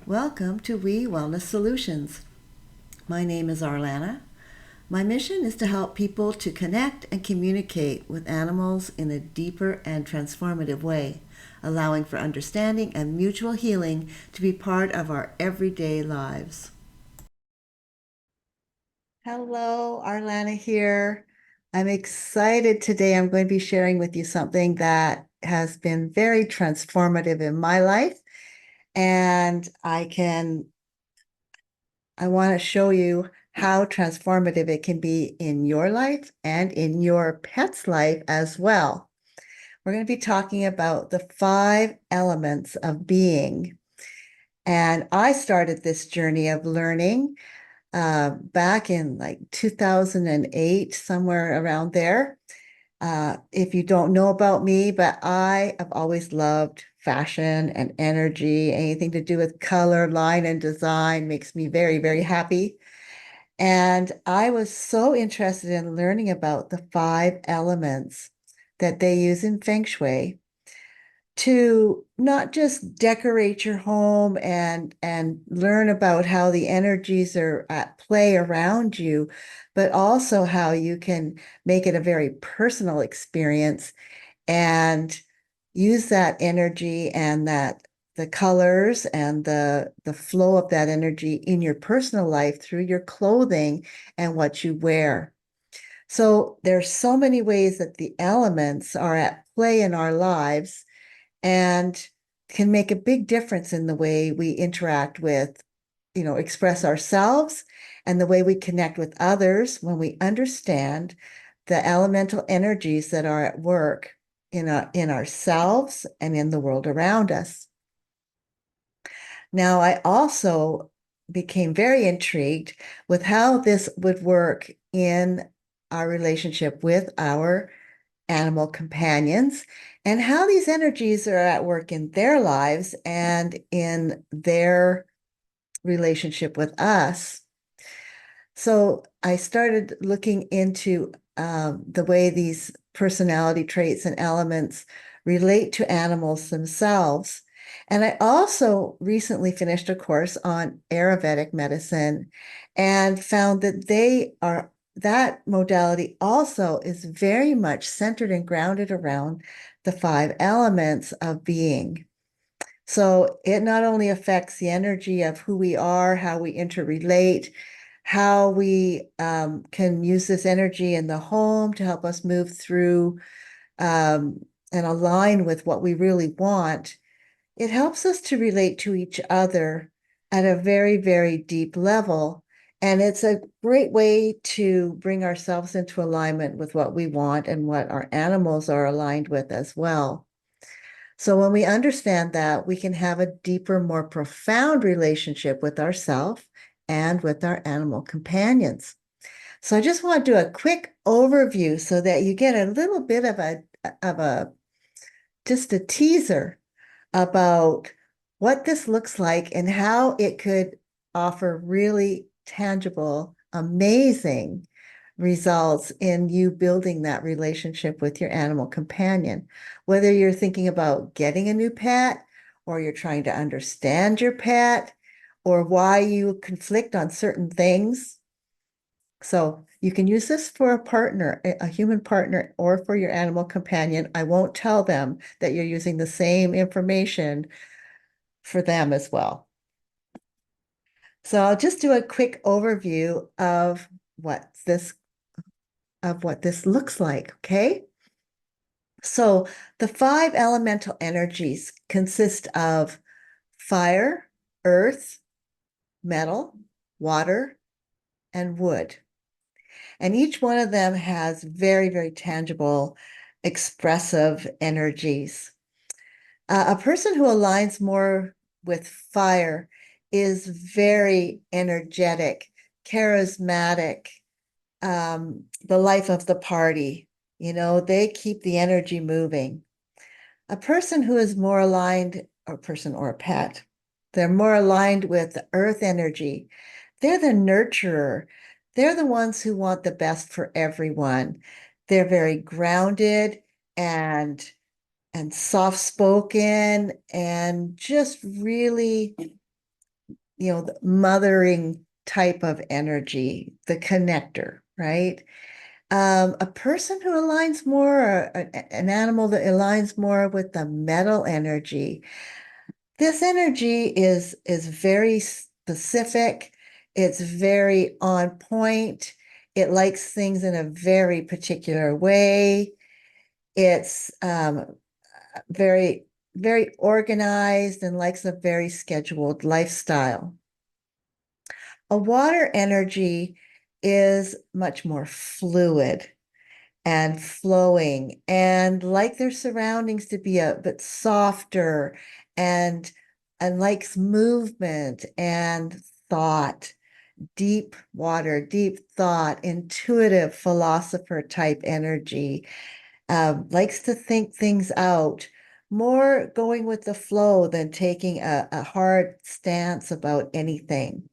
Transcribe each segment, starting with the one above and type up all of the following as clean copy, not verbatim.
Welcome to We Wellness Solutions. My name is Arlana. My mission is to help people to connect and communicate with animals in a deeper and transformative way, allowing for understanding and mutual healing to be part of our everyday lives. Hello, Arlana here. I'm excited today. I'm going to be sharing with you something that has been very transformative in my life, and I want to show you how transformative it can be in your life and in your pet's life as well. We're going to be talking about the 5 elements of being. And I started this journey of learning back in like 2008, somewhere around there. If you don't know about me, but I have always loved fashion and energy. Anything to do with color, line, and design makes me very, very happy. And I was so interested in learning about the 5 elements that they use in Feng Shui to not just decorate your home and learn about how the energies are at play around you, but also how you can make it a very personal experience and use that energy and that the colors and the flow of that energy in your personal life through your clothing and what you wear. So there's so many ways that the elements are at play in our lives and can make a big difference in the way we interact with, express ourselves and the way we connect with others when we understand the elemental energies that are at work in ourselves and in the world around us. Now, I also became very intrigued with how this would work in our relationship with our animal companions and how these energies are at work in their lives and in their relationship with us. So I started looking into the way these personality traits and elements relate to animals themselves. And I also recently finished a course on Ayurvedic medicine and found that that modality also is very much centered and grounded around the 5 elements of being. So it not only affects the energy of who we are, how we interrelate, how we can use this energy in the home to help us move through and align with what we really want. It helps us to relate to each other at a very, very deep level. And it's a great way to bring ourselves into alignment with what we want and what our animals are aligned with as well. So when we understand that, we can have a deeper, more profound relationship with ourselves and with our animal companions. So I just want to do a quick overview so that you get a little bit of a just a teaser about what this looks like and how it could offer really tangible, amazing results in you building that relationship with your animal companion. Whether you're thinking about getting a new pet, or you're trying to understand your pet, or why you conflict on certain things. So you can use this for a partner, a human partner, or for your animal companion. I won't tell them that you're using the same information for them as well. So I'll just do a quick overview what this of what this looks like, okay? So the 5 elemental energies consist of fire, earth, metal, water, and wood. And each one of them has very, very tangible, expressive energies. A person who aligns more with fire is very energetic, charismatic, the life of the party. They keep the energy moving. A person who is more aligned, or person or a pet, they're more aligned with the earth energy. They're the nurturer. They're the ones who want the best for everyone. They're very grounded and soft spoken and just really the mothering type of energy, the connector, right? A person who aligns more, or an animal that aligns more with the metal energy. This energy is very specific. It's very on point. It likes things in a very particular way. It's very, very organized and likes a very scheduled lifestyle. A water energy is much more fluid and flowing and like their surroundings to be a bit softer and likes movement and thought, deep water, deep thought, intuitive philosopher type energy, likes to think things out, more going with the flow than taking a hard stance about anything.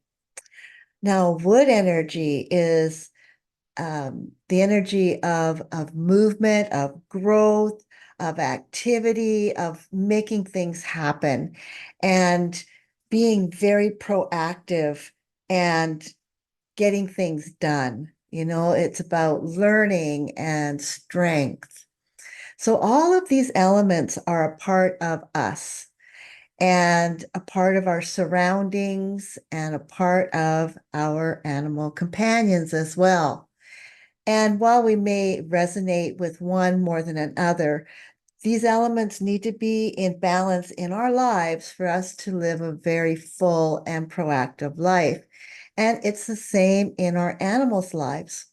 Now, wood energy is the energy of movement, of growth, of activity, of making things happen, and being very proactive and getting things done. It's about learning and strength. So all of these elements are a part of us and a part of our surroundings and a part of our animal companions as well. And while we may resonate with one more than another, these elements need to be in balance in our lives for us to live a very full and proactive life. And it's the same in our animals' lives.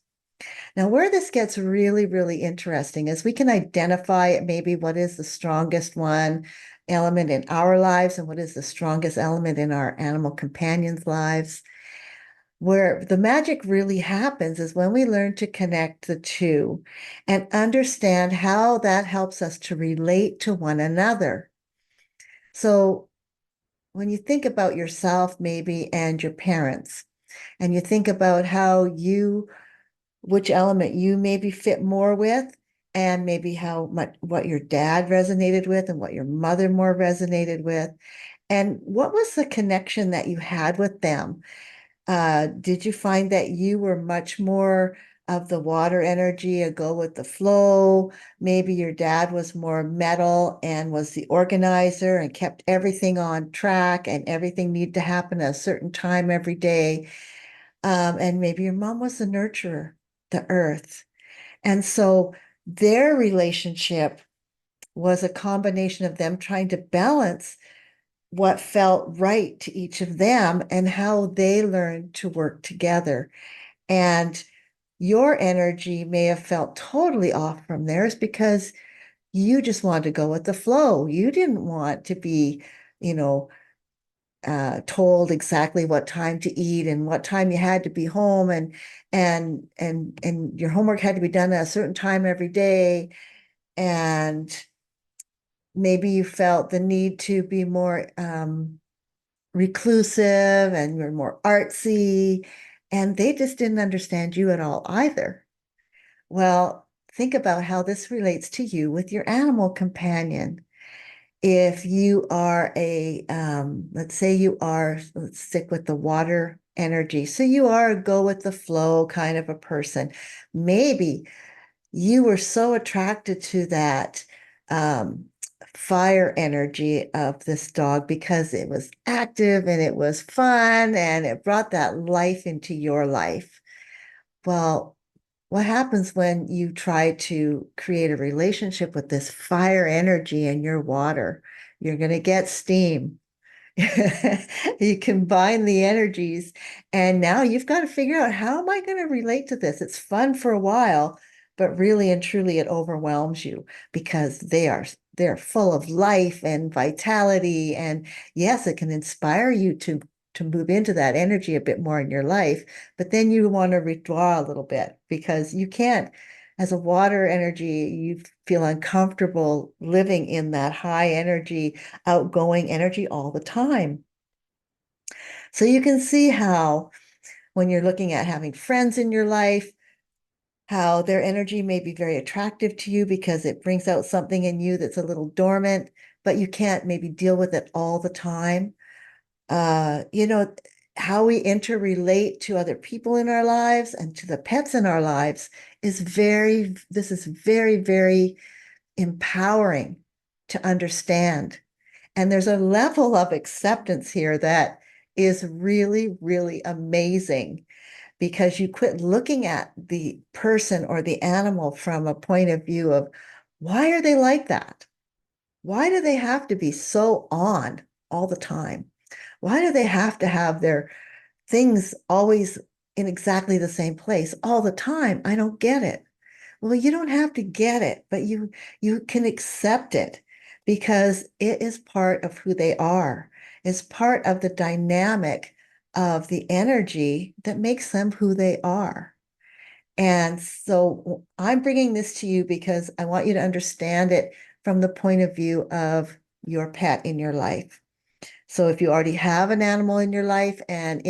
Now, where this gets really, really interesting is we can identify maybe what is the strongest one element in our lives and what is the strongest element in our animal companions' lives. Where the magic really happens is when we learn to connect the two and understand how that helps us to relate to one another. So when you think about yourself, maybe, and your parents, and you think about which element you maybe fit more with, and maybe how much what your dad resonated with and what your mother more resonated with, and what was the connection that you had with them? Did you find that you were much more of the water energy, a go with the flow? Maybe your dad was more metal and was the organizer and kept everything on track and everything needed to happen at a certain time every day. And maybe your mom was the nurturer, the earth. And so their relationship was a combination of them trying to balance what felt right to each of them and how they learned to work together. And your energy may have felt totally off from theirs because you just wanted to go with the flow. You didn't want to be, you know, told exactly what time to eat and what time you had to be home and your homework had to be done at a certain time every day. And maybe you felt the need to be more reclusive and you're more artsy, and they just didn't understand you at all either. Well, think about how this relates to you with your animal companion. If you are let's say let's stick with the water energy. So you are a go with the flow kind of a person. Maybe you were so attracted to that um, fire energy of this dog because it was active and it was fun and it brought that life into your life. Well, what happens when you try to create a relationship with this fire energy in your water? You're going to get steam. You combine the energies, and now you've got to figure out how am I going to relate to this? It's fun for a while, but really and truly it overwhelms you because they're full of life and vitality. And yes, it can inspire you to move into that energy a bit more in your life, but then you want to withdraw a little bit because you can't, as a water energy, you feel uncomfortable living in that high energy, outgoing energy all the time. So you can see how when you're looking at having friends in your life, how their energy may be very attractive to you because it brings out something in you that's a little dormant, but you can't maybe deal with it all the time. You know, how we interrelate to other people in our lives and to the pets in our lives this is very, very empowering to understand. And there's a level of acceptance here that is really, really amazing because you quit looking at the person or the animal from a point of view of why are they like that? Why do they have to be so on all the time? Why do they have to have their things always in exactly the same place all the time? I don't get it. Well, you don't have to get it, but you can accept it because it is part of who they are. It's part of the dynamic of the energy that makes them who they are. And so I'm bringing this to you because I want you to understand it from the point of view of your pet in your life. So if you already have an animal in your life and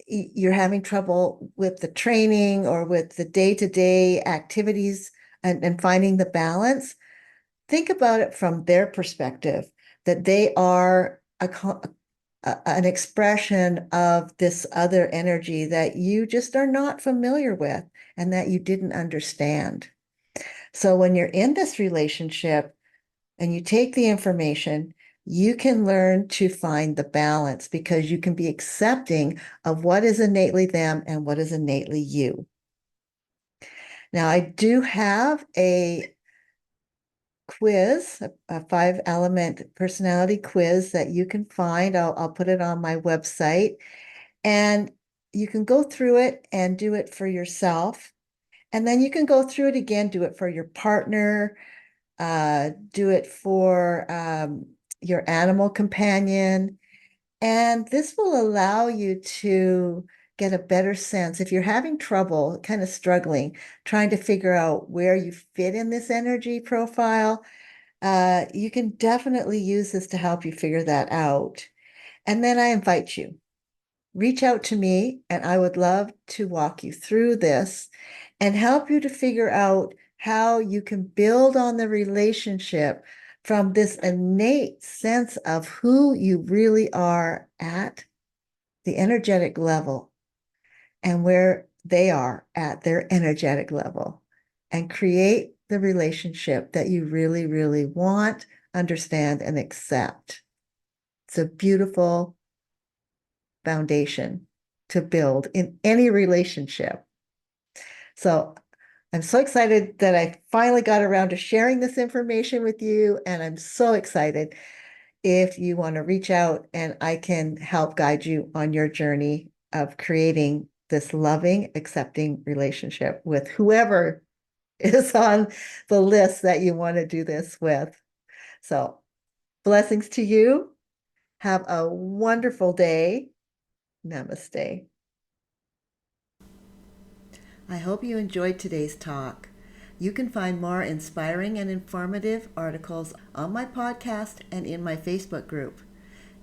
you're having trouble with the training or with the day-to-day activities and finding the balance, think about it from their perspective, that they are an expression of this other energy that you just are not familiar with and that you didn't understand. So when you're in this relationship and you take the information, you can learn to find the balance because you can be accepting of what is innately them and what is innately you. Now, I do have a quiz, a 5-element personality quiz that you can find. I'll put it on my website and you can go through it and do it for yourself. And then you can go through it again, do it for your partner, do it for your animal companion. And this will allow you to get a better sense. If you're having trouble, kind of struggling, trying to figure out where you fit in this energy profile, you can definitely use this to help you figure that out. And then I invite you, reach out to me, and I would love to walk you through this and help you to figure out how you can build on the relationship from this innate sense of who you really are at the energetic level and where they are at their energetic level and create the relationship that you really, really want, understand, and accept. It's a beautiful foundation to build in any relationship. So I'm so excited that I finally got around to sharing this information with you. And I'm so excited if you want to reach out and I can help guide you on your journey of creating this loving, accepting relationship with whoever is on the list that you want to do this with. So blessings to you. Have a wonderful day. Namaste. I hope you enjoyed today's talk. You can find more inspiring and informative articles on my podcast and in my Facebook group.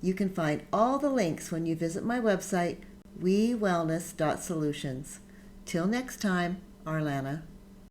You can find all the links when you visit my website, wewellness.solutions. Till next time, Arlana.